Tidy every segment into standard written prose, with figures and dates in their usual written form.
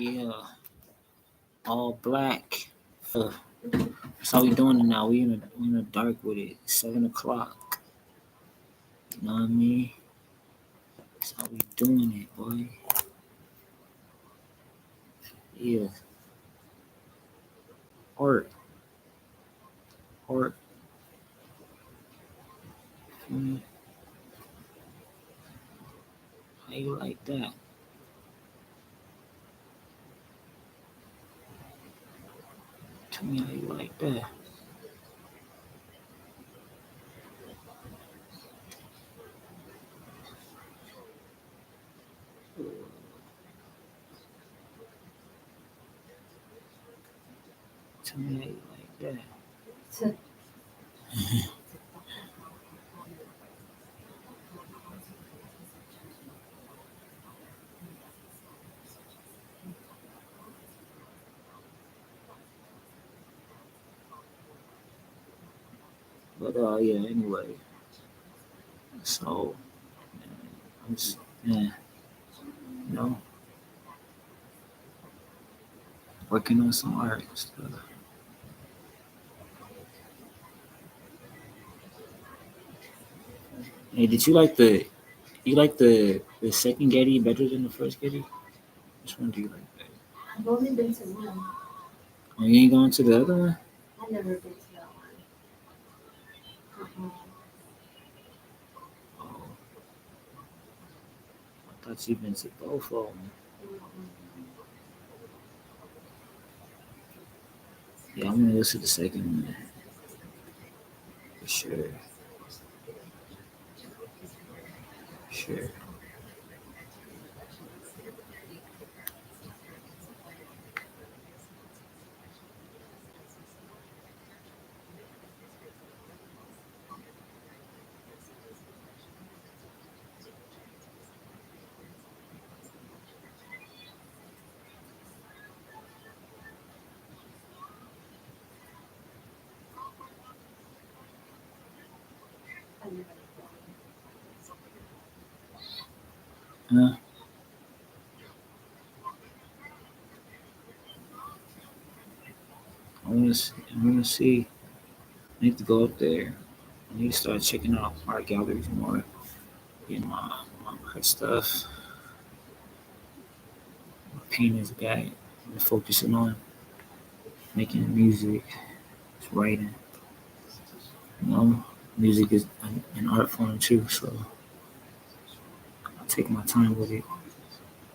Yeah, all black. That's how we doing it now. We in the dark with it. 7 o'clock. You know what I mean? That's how we doing it, boy. Yeah, art, art. Mm, how you like that? Tell me how you like that. Tell me how you like that. But yeah. Anyway, so I'm just yeah, you know, working on some art and stuff. Hey, did you like the second Getty better than the first Getty? Which one do you like better? I've only been to one. Oh, you ain't going to the other one? I've never been to that one. Oh, I thought you'd been to both of them. Yeah, I'm gonna go to the second one for sure. Sure. Huh? I wanna see. I need to go up there. I need to start checking out art galleries more. Get my art stuff. My paintings back. I'm focusing on making music, writing. You know, music is an art form too, so I take my time with it.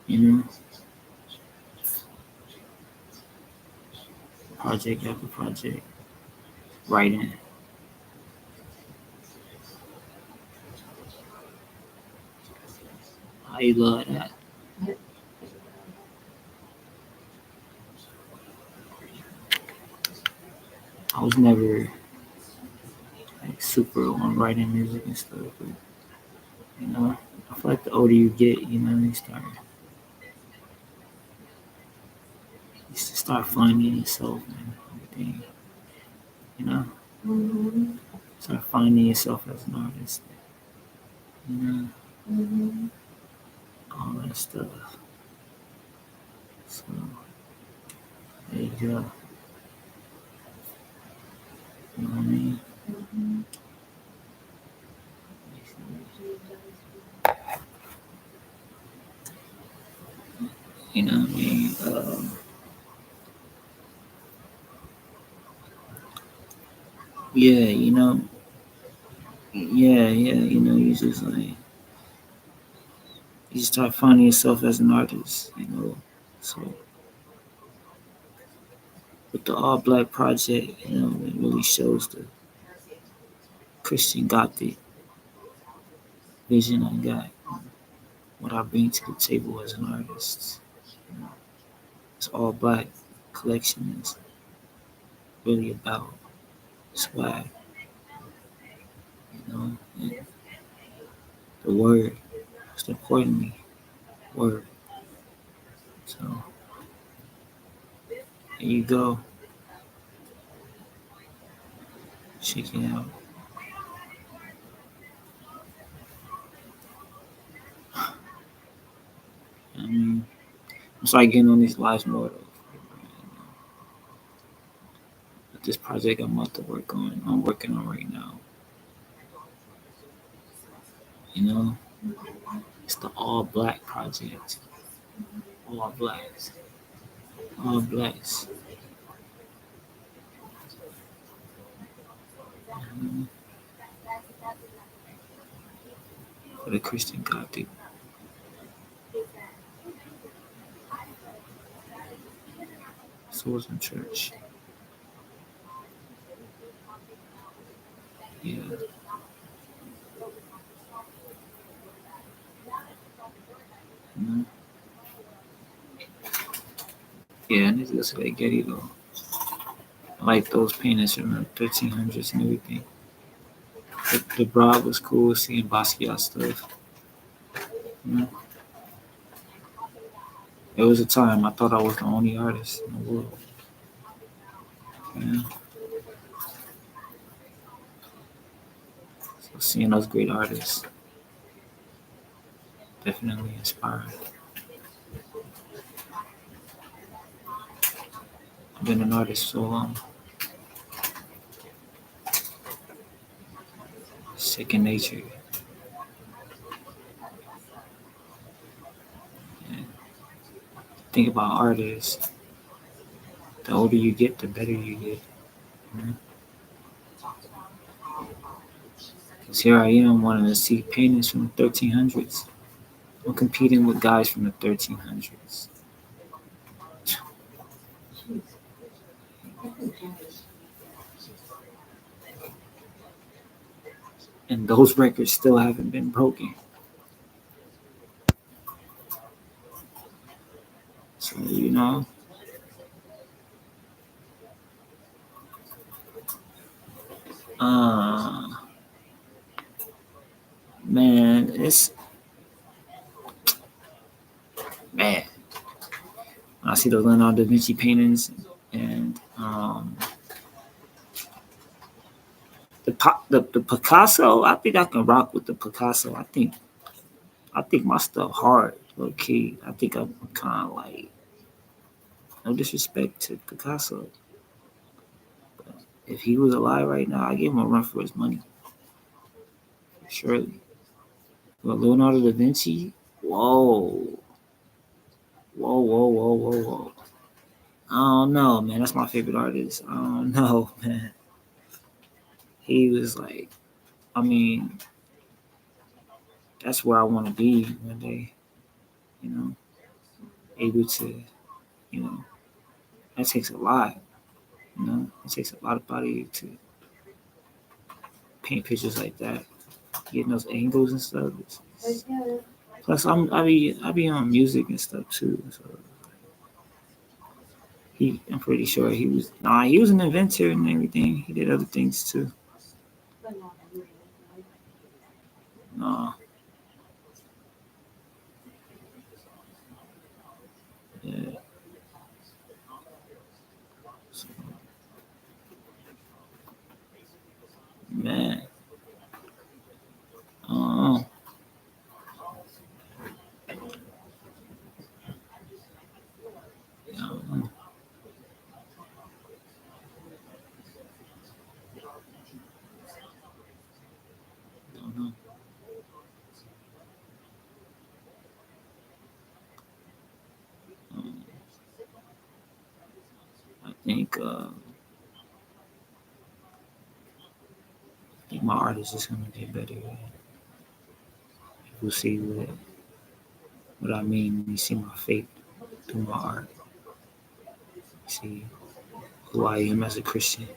You know, project after project, writing. I love that. I was never like super on writing music and stuff, but you know, I feel like the older you get, you start finding yourself and everything. You know, Mm-hmm. start finding yourself as an artist. You know, Mm-hmm. all that stuff. So there you go. You know what I mean? Mm-hmm. You know what I mean? Yeah, yeah. You start finding yourself as an artist. So with the All Black Project, it really shows the Christian Gothic vision I got, what I bring to the table as an artist. You know, it's All Black collection is really about swag, and the word, most importantly, word. So there you go, check it out. I mean, I'm starting getting on these lives more though. But this project I'm about to work on, I'm working on right now. You know, it's the all black project. All blacks. All blacks. Mhm. For the Christian Gothic Souls in Church. Yeah. Mhm. Yeah, I need to go to that Getty though. I like those paintings from the 1300s and everything. The Broad was cool seeing Basquiat stuff. You know? There was a time I thought I was the only artist in the world. You know? So seeing those great artists definitely inspired. I've been an artist so long. Second nature. And think about artists. The older you get, the better you get. You know? Because here I am wanting to see paintings from the 1300s. I'm competing with guys from the 1300s. And those records still haven't been broken. So, you know, uh, man, man. When I see those Leonardo da Vinci paintings and the Picasso, I think I can rock with the Picasso. I think my stuff hard, low key. I think I'm kind of like no disrespect to Picasso. If he was alive right now, I give him a run for his money, surely. But Leonardo da Vinci, whoa, whoa, whoa, whoa, whoa, whoa. I don't know, man. That's my favorite artist. I don't know, man. He was like, I mean, that's where I want to be one day. You know, able to, you know, that takes a lot. You know, it takes a lot of body to paint pictures like that. Getting those angles and stuff. Plus, I be on music and stuff too. So I'm pretty sure he was an inventor and everything. He did other things too. Nah, yeah, so, man. Uh, I don't know. I don't know. Um, I think my art is just gonna get better. People see what I mean when you see my faith through my art. See who I am as a Christian.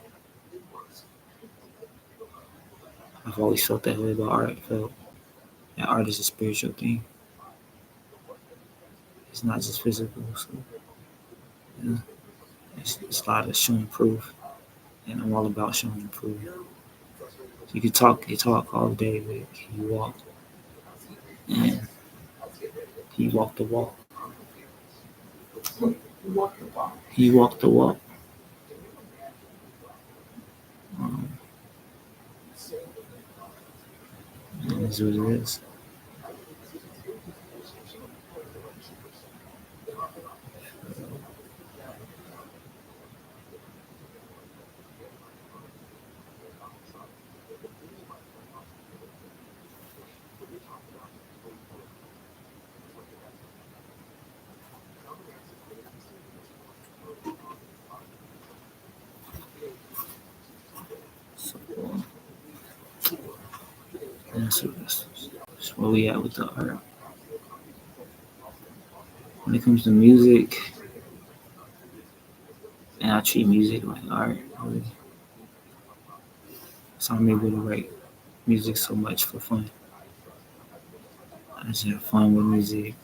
I've always felt that way about art. I felt that art is a spiritual thing. It's not just physical. So yeah, it's a lot of showing proof, and I'm all about showing proof. You can talk, you talk all day, but can you walk? And he walked the walk. He walked the walk. Um, and that's what it is. that's where we at with the art. When it comes to music, and I treat music like art, really. So I'm able to write music so much for fun. I just have fun with music.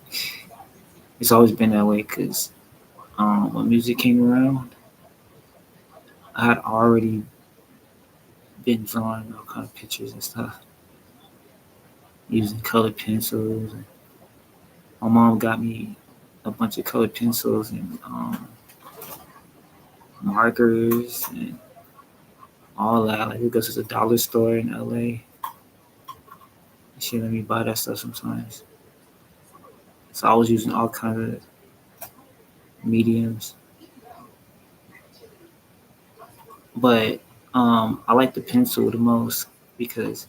It's always been that way because when music came around, I had already been drawing all kind of pictures and stuff using colored pencils. And my mom got me a bunch of colored pencils and markers and all that. Like we go to the dollar store in LA. She let me buy that stuff sometimes. So I was using all kinds of mediums. But I like the pencil the most because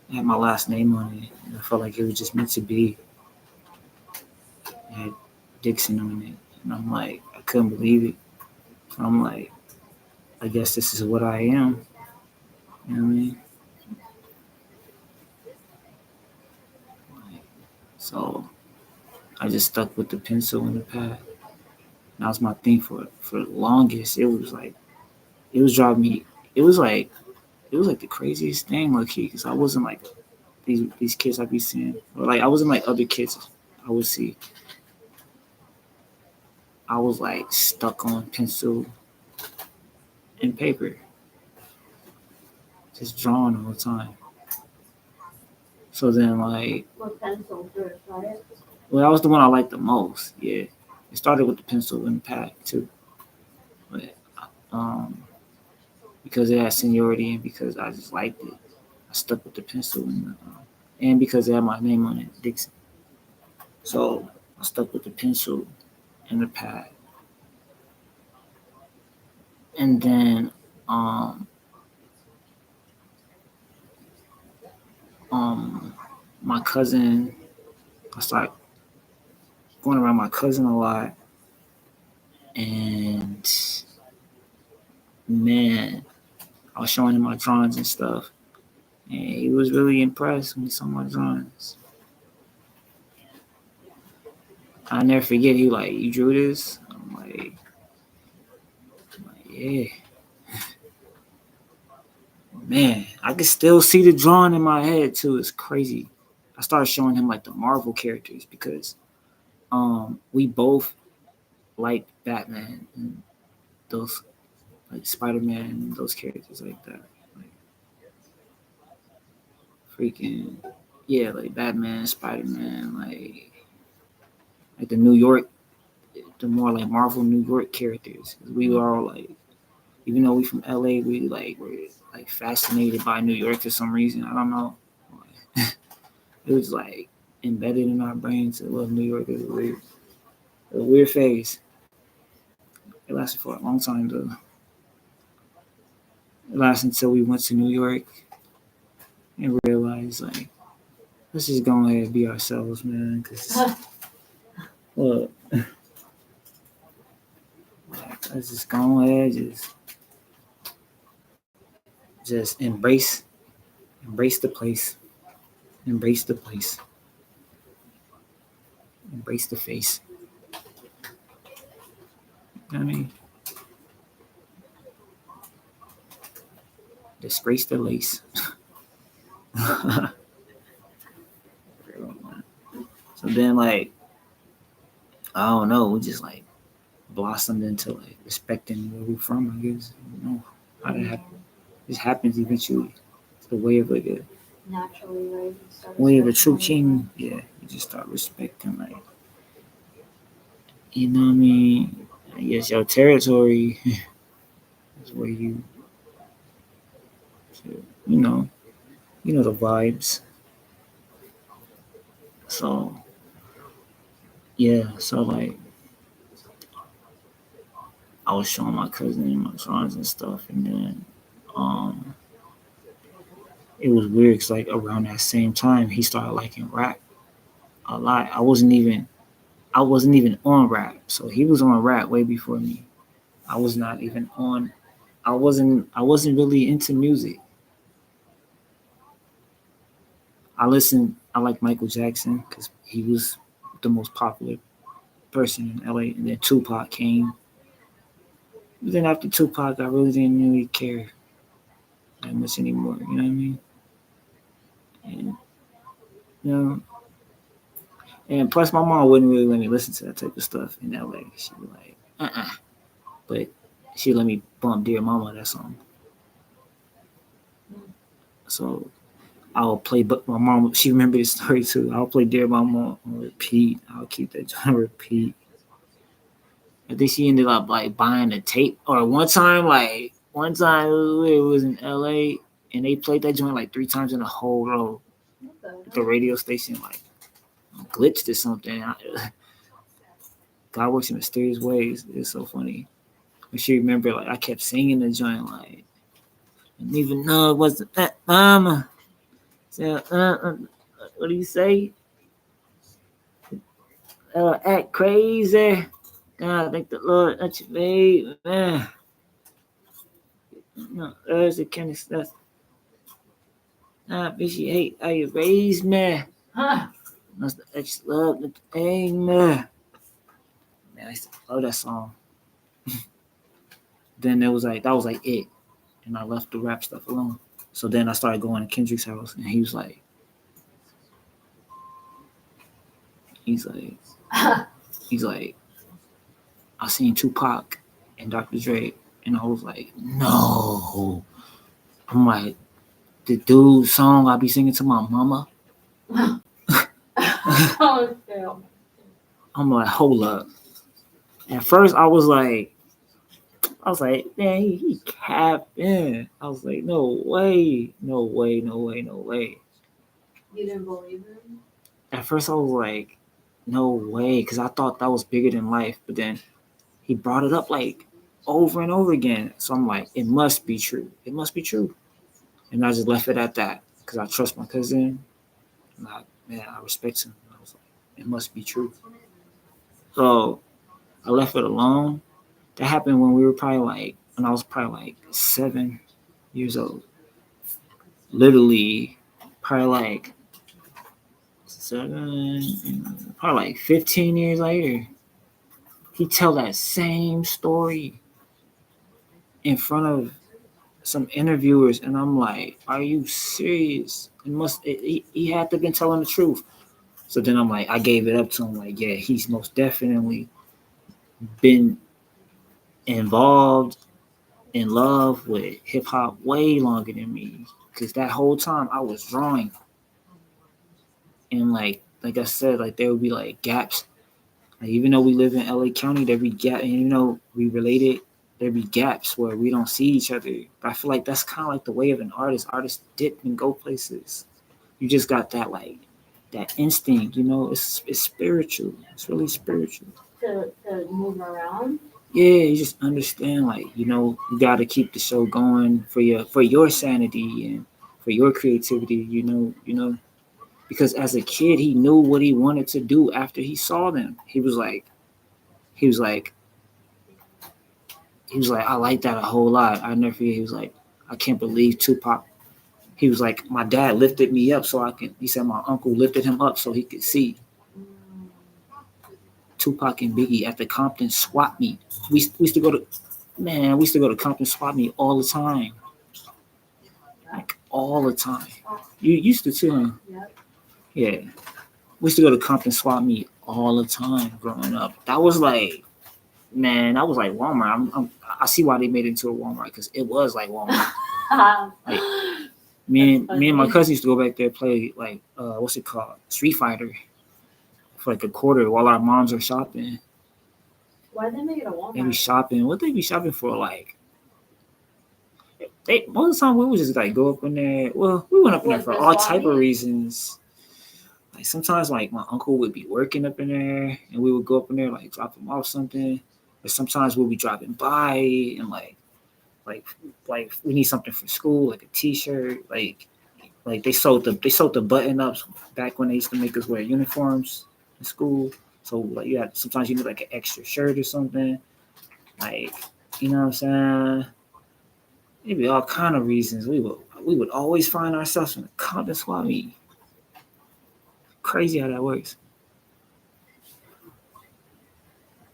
it had my last name on it. And I felt like it was just meant to be. It had Dixon on it. And I'm like, I couldn't believe it. I'm like, I guess this is what I am. You know what I mean? So I just stuck with the pencil and the pad. That was my thing for the longest. It was driving me. It was like it was like the craziest thing, low key, because I wasn't like these kids I be seeing, or like I wasn't like other kids I would see. I was like stuck on pencil and paper, just drawing all the time. So then like, What pencil first, right? well, that was the one I liked the most. Yeah, it started with the pencil and the pad too, but um, because it had seniority and because I just liked it, I stuck with the pencil and because it had my name on it, Dixon. So I stuck with the pencil and the pad, and then um um my cousin, I started going around my cousin a lot, and man, I was showing him my drawings and stuff, and he was really impressed when he saw my drawings. I never forget. He like, you drew this? I'm like, yeah. Man, I can still see the drawing in my head too. It's crazy. I started showing him like the Marvel characters because we both like Batman and those like Spider-Man and those characters like that. Like freaking yeah, like Batman, Spider-Man, like the New York, the more like Marvel New York characters. We were all like, even though we from LA, we like were like fascinated by New York for some reason. I don't know. It was like embedded in our brains to love New York. It was a weird phase. It lasted for a long time though. It lasted until we went to New York and realized like, let's just go ahead and be ourselves, man. Cause look, let's just go ahead, just embrace the place, embrace the place, embrace the face. You know what I mean? Disgrace the lace. So then, like, I don't know, we just like blossomed into like respecting where we're from. I guess I don't know how that happens. It happens eventually. It's the way of like a Naturally, right? way of a true king. Yeah, you just start respecting like, you know what I mean. I guess your territory is where you know, you know the vibes. So yeah, so like I was showing my cousin my drawings and stuff, and then um, it was weird because like around that same time he started liking rap a lot. I wasn't even on rap, so he was on rap way before me. I was not even on. I wasn't really into music. I like Michael Jackson because he was the most popular person in LA, and then Tupac came. But then after Tupac, I really didn't really care that much anymore. You know what I mean? And you know, and plus my mom wouldn't really let me listen to that type of stuff in LA. She'd be like, but she let me bump Dear Mama that song. So I will play, but my mom, she remembered the story too. I'll play Dear Mama on repeat. I'll keep that on repeat. I think she ended up like buying a tape. Or one time it was in LA and they played that joint like 3 times in a whole row. At the radio station like glitched or something. God works in mysterious ways. It's so funny. But she remember like I kept singing the joint like I didn't even know it wasn't that mama. So, what do you say? Act crazy. God, thank the Lord that you made, man. No, there's the kind of stuff. I appreciate how you raised me. Must have extra love the thing, man. Man, I used to love that song. Then it was like that was like it, and I left the rap stuff alone. So then I started going to Kendrick's house, and he's like, he's like, he's like, I seen Tupac and Dr. Dre, and I was like, no. I'm like, the dude song I be singing to my mama. I'm like, hold up. At first, I was like, man, he capping. I was like, no way, no way, no way, no way. You didn't believe him? At first, I was like, no way, because I thought that was bigger than life. But then he brought it up like over and over again. So I'm like, it must be true. It must be true. And I just left it at that because I trust my cousin. And I respect him. And I was like, it must be true. So I left it alone. That happened when I was probably like 7 years old. Literally, probably like probably like 15 years later, he tell that same story in front of some interviewers, and I'm like, "Are you serious? He had to have been telling the truth." So then I'm like, I gave it up to him. Like, yeah, he's most definitely been involved in love with hip hop way longer than me. Because that whole time I was drawing, and like I said, like there would be like gaps. Like, even though we live in LA County, there be gap, and even though we related, there be gaps where we don't see each other. But I feel like that's kind of like the way of an artist. Artists dip and go places. You just got that instinct, you know. It's spiritual. It's really spiritual. To move around? Yeah, you just understand, like, you know, you got to keep the show going for your sanity and for your creativity. Because as a kid, he knew what he wanted to do after he saw them. He was like, I like that a whole lot. I never forget. He was like, I can't believe Tupac. He was like, my dad lifted me up so I can. He said my uncle lifted him up so he could see. Tupac and Biggie at the Compton swap meet. We used to go to, man. We used to go to Compton swap meet all the time, like all the time. You used to too, huh? Yep. Yeah. We used to go to Compton swap meet all the time growing up. That was like, man, that was like Walmart. I see why they made it into a Walmart because it was like Walmart. Like me and my cousin used to go back there and play like what's it called, Street Fighter, for like a quarter while our moms are shopping. Why'd they make it a Walmart? They be shopping. What they be shopping for? Like most of the time we would just like go up in there. Well, we went up in there for all type of reasons. Like sometimes like my uncle would be working up in there, and we would go up in there like drop him off something. But sometimes we'll be driving by and like we need something for school, like a T-shirt, like they sold the button ups back when they used to make us wear uniforms in school. So like sometimes you need like an extra shirt or something, like, you know what I'm saying? Maybe all kind of reasons. We would always find ourselves in a Compton swap meet. crazy how that works.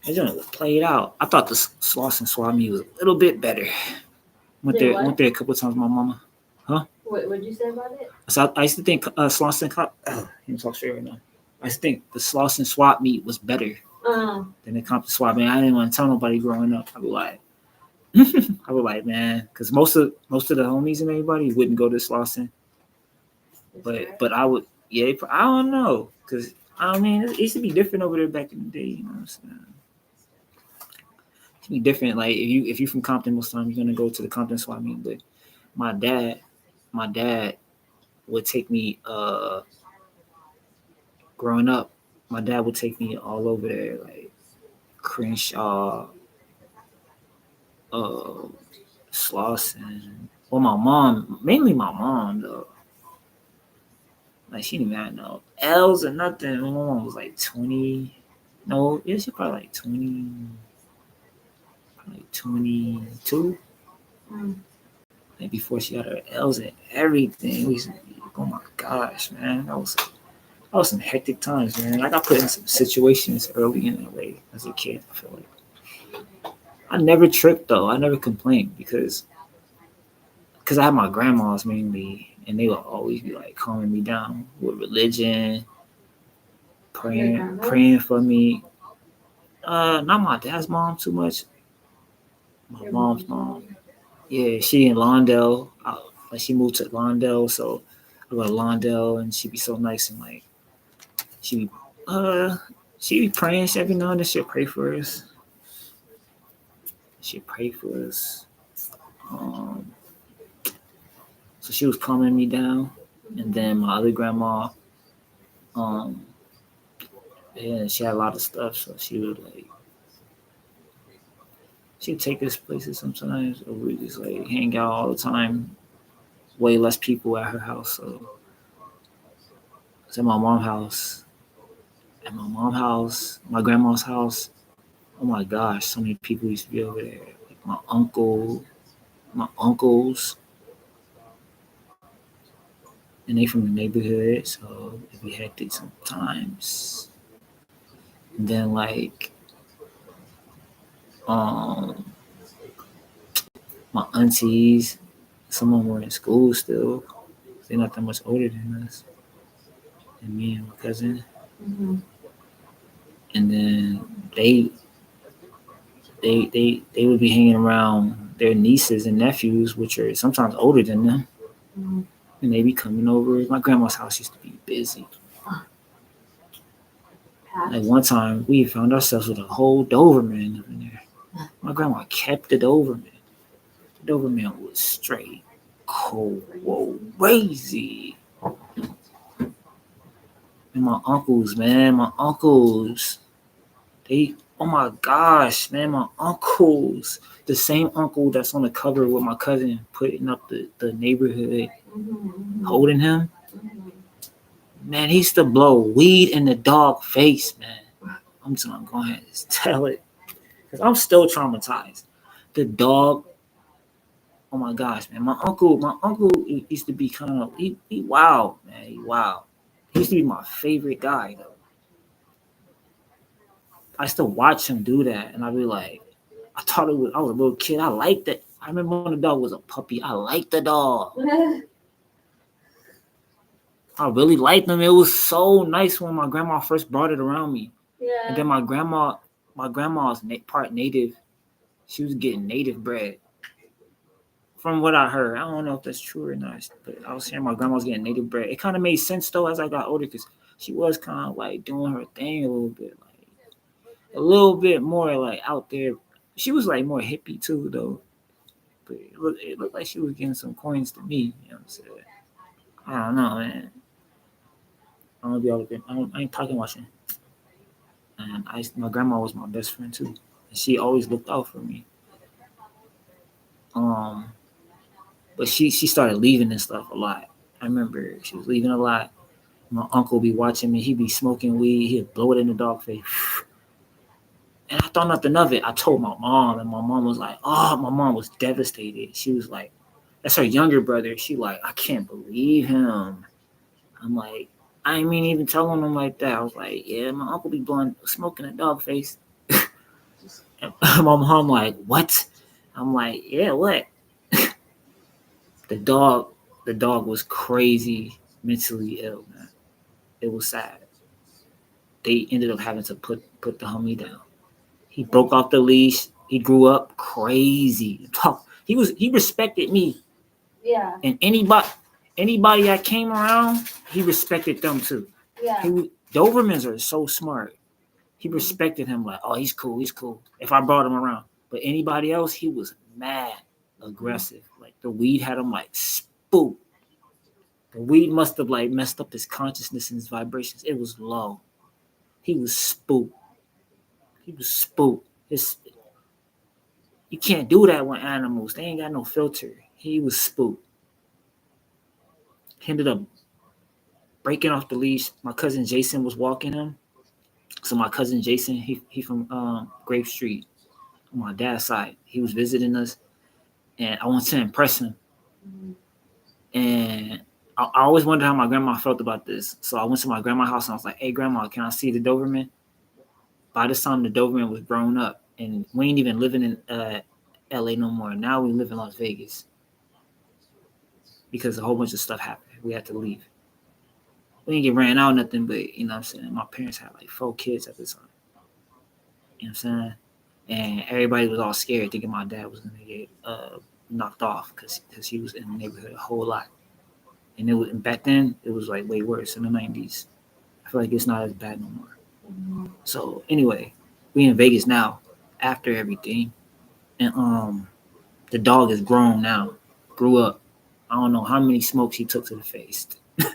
I just played out. I thought the Sloss and Swap meet was a little bit better. Went there a couple of times with my mama. What'd you say about it? So I used to think Sloss and can't talk straight right now. I used to think the Sloss and Swap meet was better than the Compton Swap meet. I didn't want to tell nobody growing up. I was like, man, because most of the homies and everybody wouldn't go to Slauson, but I would. Yeah, I don't know, because I mean it used to be different over there back in the day. You know what I'm saying? It used to be different. Like if you from Compton, most of the time you're gonna go to the Compton Swap meet. But my dad would take me. Growing up, my dad would take me all over there, like Crenshaw, Slauson. Well, my mom, mainly my mom though. Like she didn't even have no L's or nothing. My mom was like 20. No, yeah, she probably like 20, like 22. Like before she got her L's and everything. We used to be, oh my gosh, man, that was some hectic times, man. I got put in some situations early in LA as a kid. I feel like I never tripped though. I never complained because I had my grandmas mainly, and they would always be like calming me down with religion, praying for me. Not my dad's mom too much. My mom's mom. Yeah, she in Lawndale. Like she moved to Lawndale, so I go to Lawndale, and she be so nice and like she be praying. She every now and then she'll pray for us. She'll pray for us. So she was calming me down, and then my other grandma, yeah, she had a lot of stuff, so she'd take us places sometimes, or we just like hang out all the time. Way less people at her house, so it's at my mom's house. At my mom's house, my grandma's house. Oh my gosh, so many people used to be over there. Like my uncles, and they from the neighborhood, so it'd be hectic sometimes. And then like my aunties, some of them were in school still. They're not that much older than us, and me and my cousin. And then they would be hanging around their nieces and nephews, which are sometimes older than them, and they be coming over. My grandma's house used to be busy. Like one time, we found ourselves with a whole Doberman up in there. My grandma kept the Doberman. The Doberman was straight crazy. And my uncles, they, oh my gosh, man, my uncles, the same uncle that's on the cover with my cousin putting up the neighborhood, holding him. Man, he used to blow weed in the dog face, man. I'm just gonna go ahead and just tell it, because I'm still traumatized. The dog, oh my gosh, man. My uncle used to be kind of, he wild, man. He wild. He used to be my favorite guy, though. I still watch him do that, and I'd be like, I was a little kid. I liked it. I remember when the dog was a puppy. I liked the dog. I really liked him. It was so nice when my grandma first brought it around me. Yeah. And then my grandma's part native. She was getting native bred. From what I heard, I don't know if that's true or not, but I was hearing my grandma was getting native bred. It kind of made sense though as I got older, because she was kind of like doing her thing a little bit more like out there. She was like more hippie too though, but it looked like she was getting some coins to me. You know what I'm saying? I don't know, man. I'm gonna be all good. I ain't talking watching. And my grandma was my best friend too, and she always looked out for me. But she started leaving and stuff a lot. I remember she was leaving a lot. My uncle be watching me. He'd be smoking weed. He'd blow it in the dog face. And I thought nothing of it. I told my mom, and my mom was like, oh, my mom was devastated. She was like, that's her younger brother. She like, I can't believe him. I'm like, I ain't mean even telling them like that. I was like, yeah, my uncle be blowing smoking a dog face. And my mom like, what? I'm like, yeah, what? the dog, the dog was crazy, mentally ill, man. It was sad. They ended up having to put the homie down. He broke off the leash. He grew up crazy. He respected me, Yeah. and anybody that came around, he respected them too. Yeah. Dobermans are so smart. He respected him like, oh, he's cool, he's cool. If I brought him around, but anybody else, he was mad, aggressive. Like the weed had him like spooked. The weed must have like messed up his consciousness and his vibrations. It was low. He was spooked. He was spooked. You can't do that with animals. They ain't got no filter. He was spooked. He ended up breaking off the leash. My cousin Jason was walking him. So my cousin Jason, he from Grape Street on my dad's side. He was visiting us, and I wanted to impress him. And I always wondered how my grandma felt about this. So I went to my grandma's house and I was like, hey, grandma, can I see the Doberman? By this time, the Doberman was grown up, and we ain't even living in LA no more. Now we live in Las Vegas because a whole bunch of stuff happened. We had to leave. We didn't get ran out or nothing, but you know what I'm saying? My parents had like 4 kids at the time. You know what I'm saying? And everybody was all scared thinking my dad was going to get knocked off because he was in the neighborhood a whole lot. And back then, it was like way worse in the 90s. I feel like it's not as bad no more. So anyway, we in Vegas now after everything. And the dog is grown now, grew up. I don't know how many smokes he took to the face. I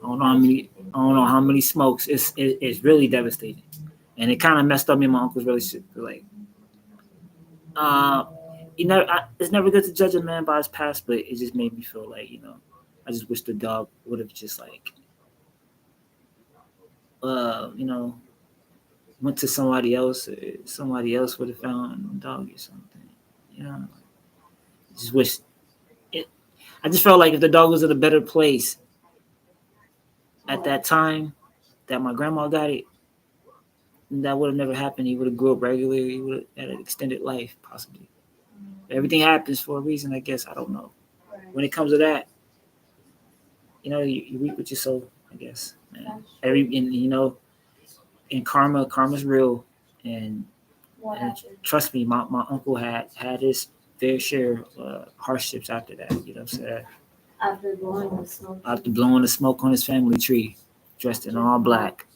don't know how many smokes. It's really devastating. And it kind of messed up me and my uncle's relationship. Like, it's never good to judge a man by his past, but it just made me feel like, I just wish the dog would have just like, went to somebody else, or somebody else would have found the dog or something. Just wish it. I just felt like if the dog was in a better place at that time that my grandma got it, that would have never happened. He would have grew up regularly. He would have had an extended life, possibly. Everything happens for a reason, I guess. I don't know. When it comes to that, you reap what you sow, I guess. And karma's real. And trust me, my uncle had his fair share of hardships after that. You know what I'm saying? After blowing the smoke. After blowing the smoke on his family tree, dressed in all black.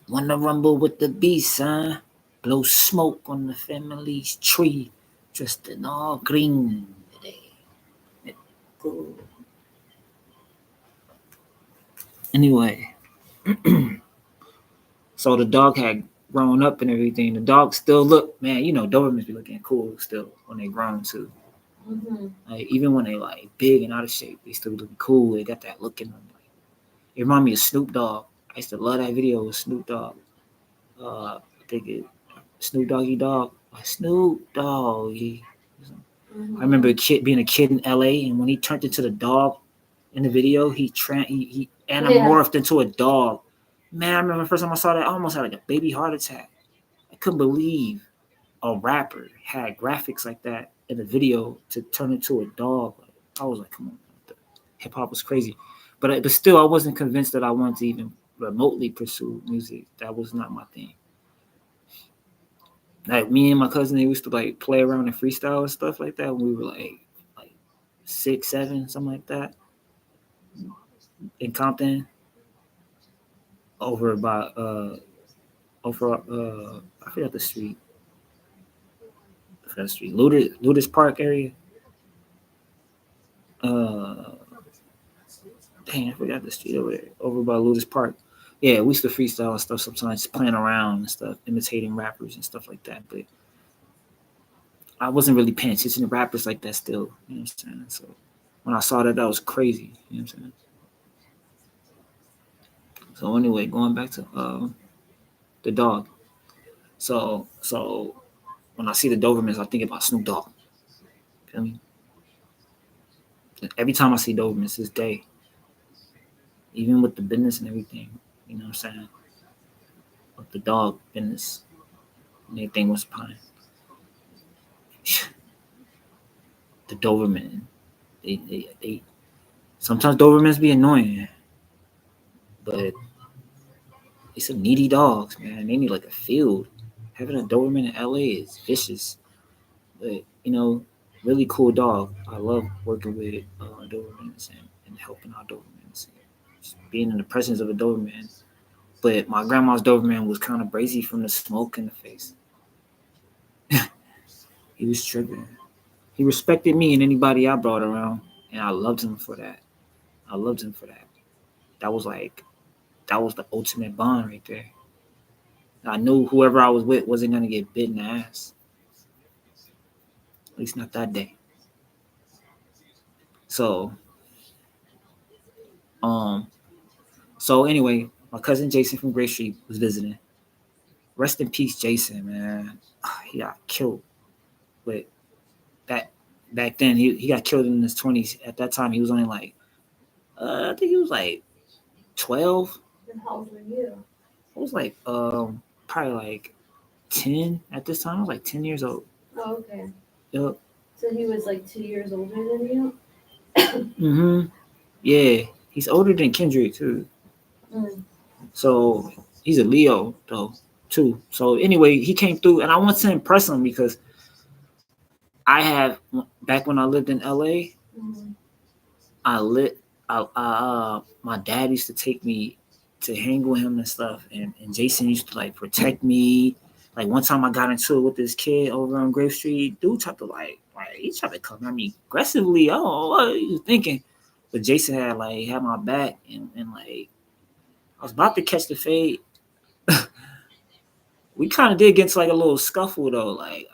Wanna rumble with the beast, huh? Blow smoke on the family's tree, dressed in all green today. Anyway, so the dog had grown up and everything. The dog still looked, man, Dobermans be looking cool still when they grown too. Mm-hmm. Like, even when they like big and out of shape, they still look cool. They got that look in them. It reminded me of Snoop Dogg. I used to love that video with Snoop Dogg. I think it Snoop Doggy Dogg. Snoop Doggy. Mm-hmm. I remember being a kid in LA, and when he turned into the dog in the video, he anamorphed into a dog. Man, I remember the first time I saw that, I almost had like a baby heart attack. I couldn't believe a rapper had graphics like that in a video to turn into a dog. I was like, come on, hip hop was crazy. But still, I wasn't convinced that I wanted to even remotely pursue music. That was not my thing. Like me and my cousin, they used to like play around and freestyle and stuff like that when we were like 6, 7, something like that, in Compton, over by I forgot the street. Ludus Park area. Dang, I forgot the street over there, over by Ludus Park. Yeah, we used to freestyle and stuff sometimes, just playing around and stuff, imitating rappers and stuff like that. But I wasn't really paying attention to rappers like that still. You know what I'm saying? So when I saw that was crazy. You know what I'm saying? So anyway, going back to the dog. So when I see the Dobermans, I think about Snoop Dogg. Feel me? Every time I see Dobermans this day, even with the business and everything. You know what I'm saying? With the dog business and everything was fine. The Doberman, they sometimes Dobermans be annoying, but it's some needy dogs, man. They need like a field. Having a Doberman in LA is vicious, but really cool dog. I love working with Dobermans and helping out Dobermans, just being in the presence of a Doberman. But my grandma's Doberman was kind of brazy from the smoke in the face. He was tripping. He respected me and anybody I brought around, and I loved him for that. I loved him for that. That was like that was the ultimate bond right there. I knew whoever I was with wasn't gonna get bit in the ass. At least not that day. So, um, so anyway, my cousin Jason from Gray Street was visiting. Rest in peace, Jason, man. He got killed. But back back then, he got killed in his 20s. At that time, he was only like, I think he was like 12. And how old were you? I was like, probably like 10 at this time. I was like 10 years old. Oh, okay. Yep. So he was like 2 years older than you? Mm-hmm. Yeah. He's older than Kendrick, too. Mm. So he's a Leo, though, too. So anyway, he came through, and I want to impress him because back when I lived in LA, Mm-hmm. I lit, my dad used to take me to hang with him and stuff, and Jason used to like protect me. Like one time I got into it with this kid over on Grave Street. Dude tried to he tried to come at me aggressively. I don't know what he was thinking, but Jason had my back, and like I was about to catch the fade. We kind of did get into like a little scuffle though. Like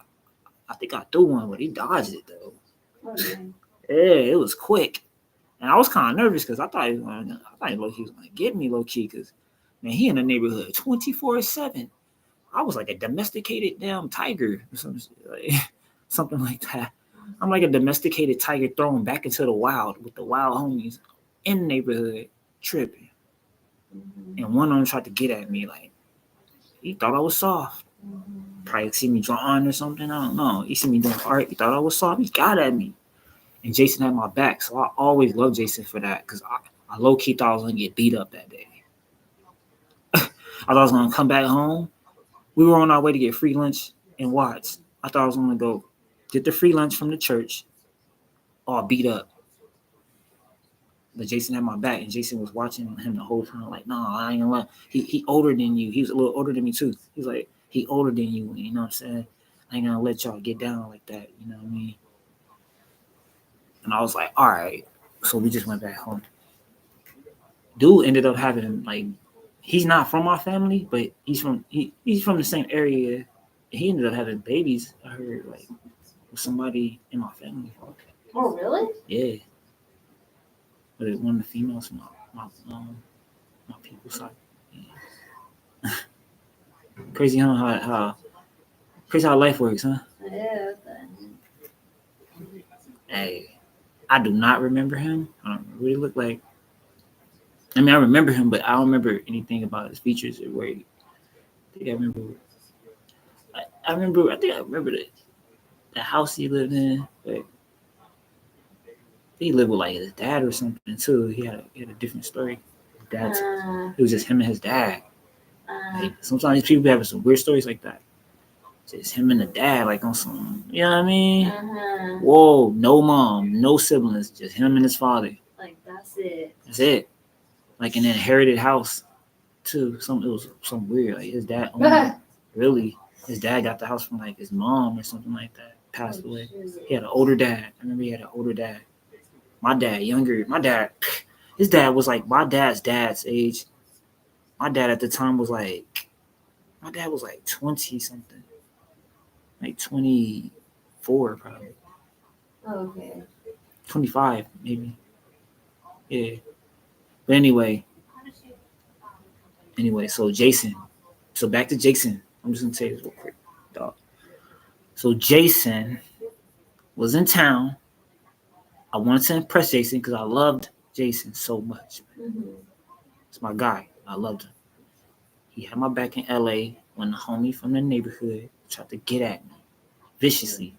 I think I threw one, but he dodged it though. Oh, yeah. Yeah, it was quick. And I was kind of nervous because I thought he low key was gonna get me low key because man, he in the neighborhood 24/7. I was like a domesticated damn tiger or something like that. I'm like a domesticated tiger thrown back into the wild with the wild homies in the neighborhood tripping. Mm-hmm. And one of them tried to get at me like he thought I was soft. Mm-hmm. Probably see me drawing or something. I don't know. He see me doing art. He thought I was soft. He got at me. And Jason had my back. So I always loved Jason for that because I low key thought I was going to get beat up that day. I thought I was going to come back home. We were on our way to get free lunch in Watts. I thought I was going to go get the free lunch from the church all beat up. But Jason had my back, and Jason was watching him the whole time. Like, no, I ain't gonna lie. He older than you. He was a little older than me too. He was like, he older than you. You know what I'm saying? I ain't gonna let y'all get down like that. You know what I mean? And I was like, all right. So we just went back home. Dude ended up having like, he's not from our family, but he's from the same area. He ended up having babies. I heard like with somebody in my family. Oh, really? Yeah. But one of the females from my people's side. Yeah. Crazy how life works, huh? Yeah. Hey, I do not remember him. I don't remember what he looked like. I mean, I remember him, but I don't remember anything about his features or where he. I think I remember. I think I remember the house he lived in, but he lived with like his dad or something too. He had a different story. Dad's it was just him and his dad. Like, sometimes people have some weird stories like that. Just him and the dad, like on some, you know what I mean? Whoa, no mom, no siblings, just him and his father. Like that's it. That's it. Like an inherited house, too. It was some weird. Like his dad owned it. Really, his dad got the house from like his mom or something like that. Passed away. He had an older dad. I remember he had an older dad. My dad, younger. His dad was like my dad's age. My dad at the time was like 20 something. Like 24 probably. Oh, okay. 25 maybe. Yeah. But anyway, so Jason. So back to Jason. I'm just gonna say this real quick, dog. So Jason was in town. I wanted to impress Jason because I loved Jason so much. Mm-hmm. It's my guy. I loved him. He had my back in LA when the homie from the neighborhood tried to get at me viciously.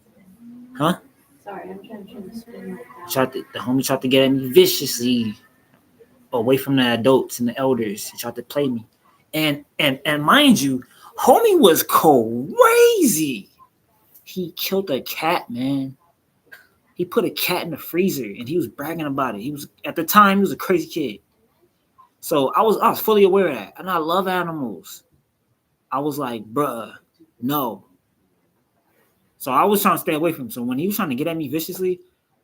Huh? Sorry, I'm trying to spin my The homie tried to get at me viciously away from the adults and the elders. He tried to play me. And mind you, homie was crazy. He killed a cat, man. He put a cat in the freezer and he was bragging about it. He was at the time he was a crazy kid. So I was fully aware of that. And I love animals. I was like, bruh, no. So I was trying to stay away from him. So when he was trying to get at me viciously,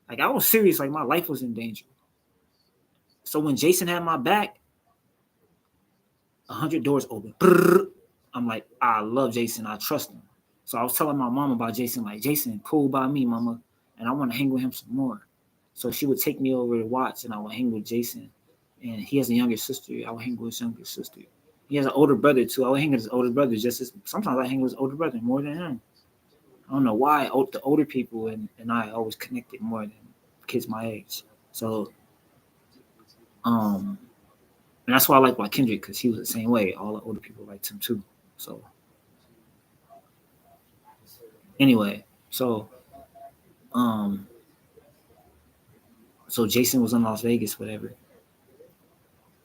like I was serious, like my life was in danger. So when Jason had my back, 100 doors open. Brrr. I'm like, I love Jason. I trust him. So I was telling my mom about Jason, like, Jason, cool by me, mama. And I want to hang with him some more. So she would take me over to watch and I would hang with Jason. And he has a younger sister. I would hang with his younger sister. He has an older brother too. I would hang with his older brother sometimes I hang with his older brother more than him. I don't know why the older people and I always connected more than kids my age. So and that's why I like Kendrick, because he was the same way. All the older people liked him too. So anyway, um so Jason was in Las Vegas, whatever.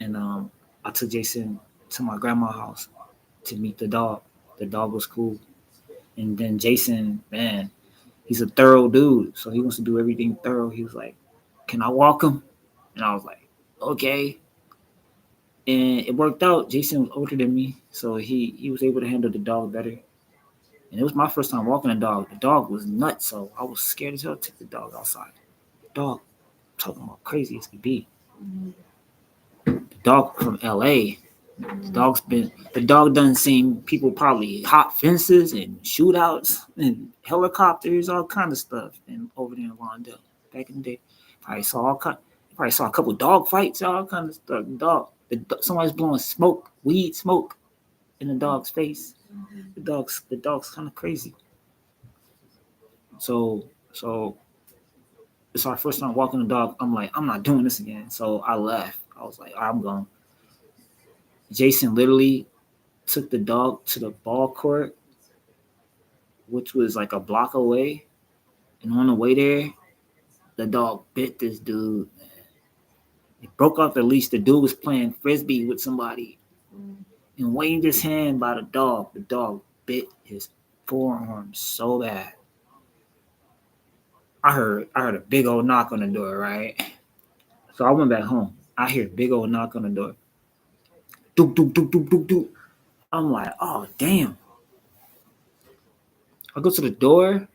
And I took Jason to my grandma's house to meet the dog. The dog was cool. And then Jason, man, he's a thorough dude. So he wants to do everything thorough. He was like, can I walk him? And I was like, okay. And it worked out. Jason was older than me, so he was able to handle the dog better. And it was my first time walking the dog. The dog was nuts, so I was scared as hell to take the dog outside. The dog, talking about crazy as could be. The dog from LA. The dog done seen people probably hop fences and shootouts and helicopters, all kind of stuff. And over there in Lawndale, back in the day, probably saw a couple dog fights, all kind of stuff. Somebody's blowing weed smoke in the dog's face. The dog's kind of crazy. So it's our first time walking the dog. I'm like, I'm not doing this again. So I left. I was like, I'm going. Jason literally took the dog to the ball court, which was like a block away. And on the way there, the dog bit this dude. It broke off the leash. The dude was playing frisbee with somebody and waved his hand by the dog. The dog bit his forearm so bad. I heard a big old knock on the door, right? So I went back home. I hear a big old knock on the door. Doop, doop, doop, doop, doop, doop. I'm like, oh, damn. I go to the door.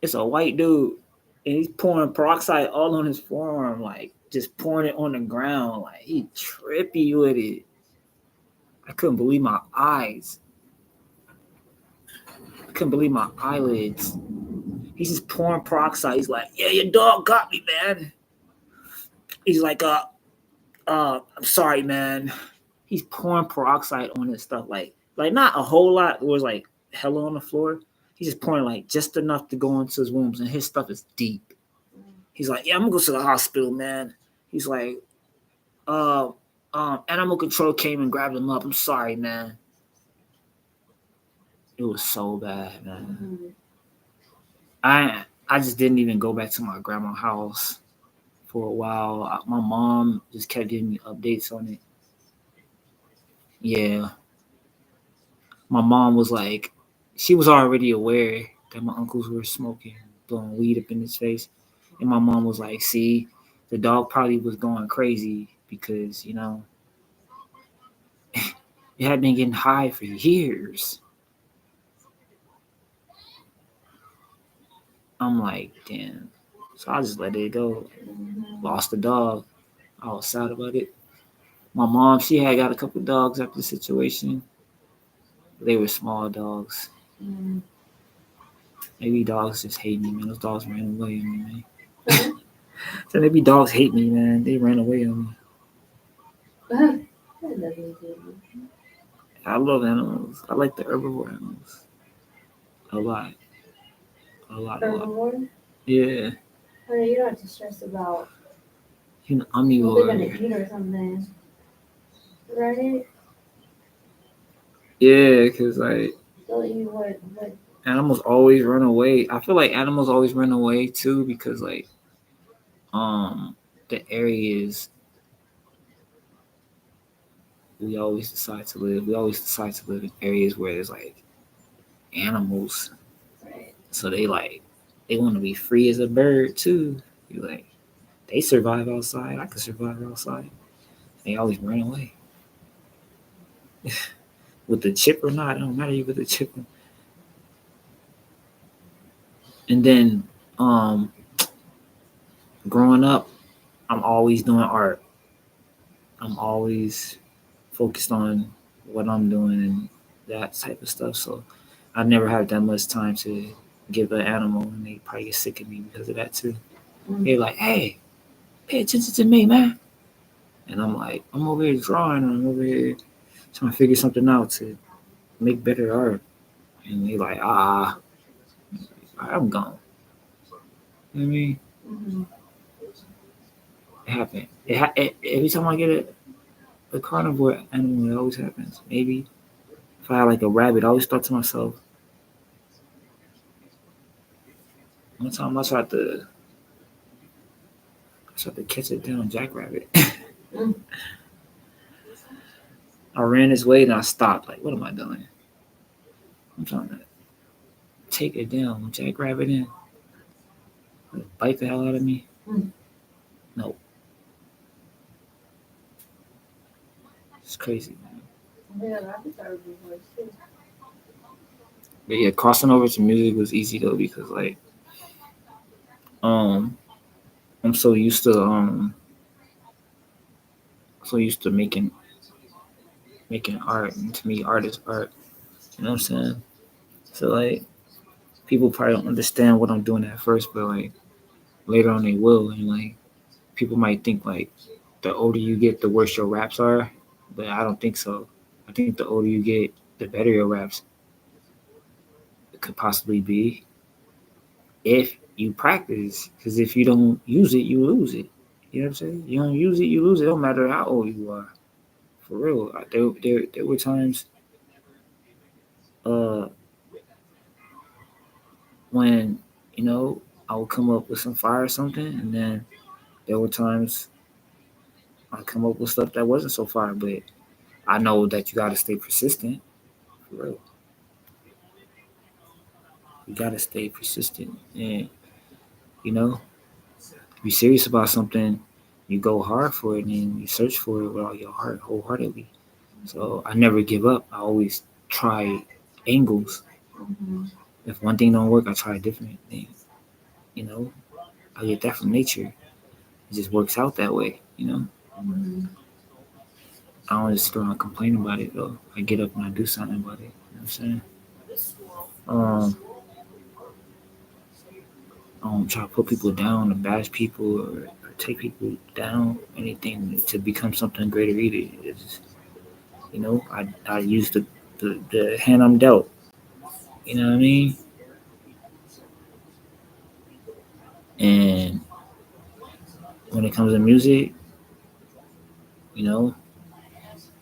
It's a white dude. And he's pouring peroxide all on his forearm, like just pouring it on the ground. Like he trippy with it. I couldn't believe my eyes. I couldn't believe my eyelids. He's just pouring peroxide. He's like, yeah, your dog got me, man. He's like, I'm sorry, man. He's pouring peroxide on his stuff, like not a whole lot. It was like hella on the floor. He's just pouring like just enough to go into his wounds, and his stuff is deep. He's like, yeah, I'm gonna go to the hospital, man. He's like, animal control came and grabbed him up. I'm sorry, man. It was so bad, man. I just didn't even go back to my grandma's house for a while. My mom just kept giving me updates on it. Yeah. My mom was like, she was already aware that my uncles were smoking, blowing weed up in his face. And my mom was like, see, the dog probably was going crazy because, it had been getting high for years. I'm like, damn. So I just let it go. Lost the dog. I was sad about it. My mom, she had got a couple dogs after the situation. They were small dogs. Maybe dogs just hate me, man. Those dogs ran away on me, man. So maybe dogs hate me, man. They ran away on me. I love animals. I like the herbivore animals. A lot. A lot. Herbivore? Yeah. You don't have to stress about Human Well, they're gonna omnivore. eat or something, right? Yeah, because like They'll eat what? animals always run away. I feel like animals always run away too because like the areas we always decide to live. We always decide to live in areas where there's like animals. Right. So they want to be free as a bird too. You like they survive outside. I could survive outside. They always run away. With the chip or not, it don't matter you with the chip. And then growing up, I'm always doing art. I'm always focused on what I'm doing and that type of stuff. So I never have that much time to give an animal, and they probably get sick of me because of that too. They're like, "Hey, pay attention to me, man." And I'm like, I'm over here drawing, or I'm over here trying to figure something out to make better art. And they like, I'm gone. You know what I mean? Mm-hmm. It happened. Every time I get a carnivore animal, it always happens. Maybe if I had like a rabbit, I always thought to myself, one time I tried to catch a down jackrabbit. Mm. I ran this way and I stopped. Like, what am I doing? I'm trying to take it down, jackrabbit in, bite the hell out of me. Mm. No, it's crazy, man. Yeah, rabbits are herbivores too. But yeah, crossing over to music was easy though because like um I'm so used to making art, and to me art is art. You know what I'm saying? So like people probably don't understand what I'm doing at first, but like later on they will, and like people might think like the older you get, the worse your raps are, but I don't think so. I think the older you get, the better your raps could possibly be if you practice. Because if you don't use it, you lose it. You know what I'm saying? You don't use it, you lose it. It don't matter how old you are. For real. There were times uh when I would come up with some fire or something, and then there were times I come up with stuff that wasn't so fire. But I know that you gotta stay persistent. For real, you gotta stay persistent, and you know, if you're serious about something, you go hard for it and you search for it with all your heart, wholeheartedly. So I never give up. I always try angles. Mm-hmm. If one thing don't work, I try a different thing. You know, I get that from nature. It just works out that way. Mm-hmm. I don't just sit around and complain about it though. I get up and I do something about it. You know what I'm saying? I don't try to put people down or bash people or take people down, anything to become something greater either. It's just, I use the hand I'm dealt. You know what I mean? And when it comes to music, you know,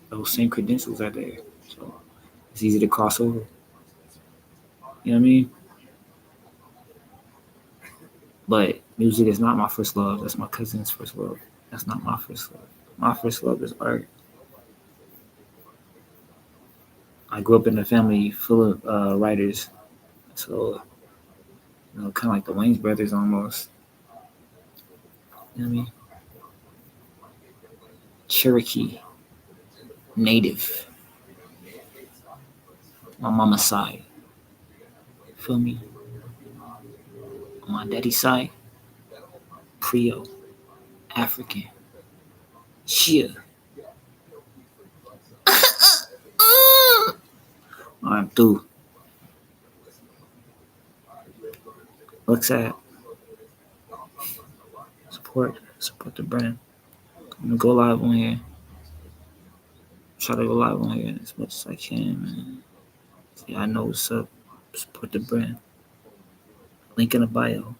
those same credentials are there. So it's easy to cross over. You know what I mean? But music is not my first love. That's my cousin's first love. That's not my first love. My first love is art. I grew up in a family full of writers. So, kind of like the Wayne's brothers almost. You know what I mean? Cherokee, native, my mama's side. Feel me? On my daddy's side, Creole, African. Shia. I'm through. Looks at support the brand. I'm gonna go live on here. Try to go live on here as much as I can, man. See, I know what's up. Support the brand. Link in the bio.